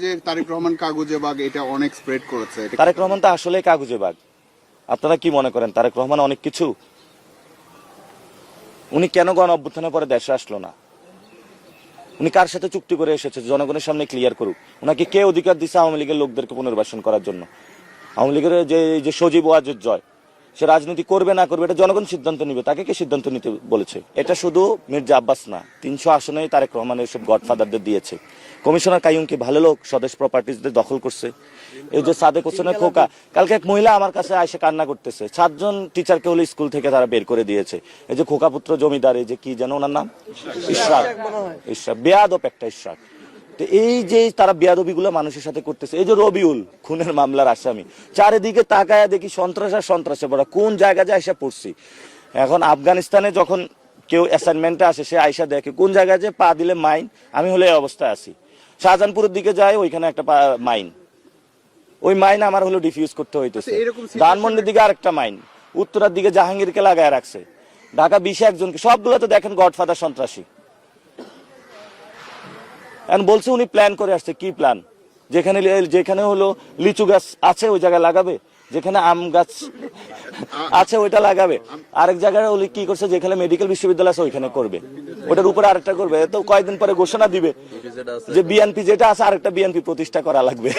যে তারেক রহমান কাগুজে বাঘ এটা অনেক স্প্রেড করেছে। তারেক রহমান তো আসলে কাগুজে বাঘ। আপনারা কি মনে করেন তারেক রহমান অনেক কিছু? উনি কেন গণ অভ্যুত্থানের পরে দেশে আসলো না? উনি কার সাথে চুক্তি করে এসেছে? জনগণের সামনে ক্লিয়ার করুক। ওনাকে কে অধিকার দিচ্ছে আওয়ামী লীগের লোকদেরকে পুনর্বাসন করার জন্য? আওয়ামী লীগের যে সজীব ওয়াজেদ জয়, সে রাজনীতি করবে না করবে এটা জনগণ সিদ্ধান্ত নিবে। তাকে কে সিদ্ধান্ত নিতে বলেছে? এটা শুধু মির্জা আব্বাস না, 300 আসনেই তারেক রহমান এসব গডফাদারদের দিয়েছে। কমিশনার কাইয়ুম কি ভালো লোক? স্বদেশ প্রপার্টিজদের দখল করছে। এই যে সাদেক হোসেনের খোকা, কালকে এক মহিলা আমার কাছে আইসে কান্না করতেছে, 7 জন টিচারকে হলো স্কুল থেকে তারা বের করে দিয়েছে। এই যে খোকা পুত্র জমিদার, এই যে কি যেন ওনার নাম, ইশরাক, বেয়াদব একটা ইশরাক। তো এই যে তারা বেয়াদবি গুলো মানুষের সাথে করতেছে। এই যে রবিউল খুনের মামলার আসামি, চারিদিকে তাকায় দেখি সন্ত্রাস আর সন্ত্রাসে বড় কোন জায়গা যায় আইসা পড়ছি। এখন আফগানিস্তানে যখন কেউ অ্যাসাইনমেন্টে আসে, সে আইসা দেখে কোন জায়গায় যে পা দিলে মাইন। আমি হলে এই অবস্থায় আছি। শাহজাহানপুরের দিকে যাই, ওইখানে একটা মাইন, ওই মাইন আমার হলো ডিফিউজ করতে হইতেছে। ধানমন্ডির দিকে আরেকটা মাইন, উত্তরার দিকে জাহাঙ্গীরকে লাগায় রাখছে, ঢাকা 20 একজনকে। সবগুলো তো দেখেন গডফাদার সন্ত্রাসী। বলছে উনি প্ল্যান করে আসছে। কি প্ল্যান? যেখানে হলো লিচু গাছ আছে ওই জায়গায় লাগাবে, যেখানে আম গাছ আছে ওইটা লাগাবে। আরেক জায়গায় উনি কি করছে, যেখানে মেডিকেল বিশ্ববিদ্যালয় আছে ওইখানে করবে, ওটার উপরে আরেকটা করবে। তো কয়েকদিন পরে ঘোষণা দিবে যে বিএনপি যেটা আছে আরেকটা বিএনপি প্রতিষ্ঠা করা লাগবে।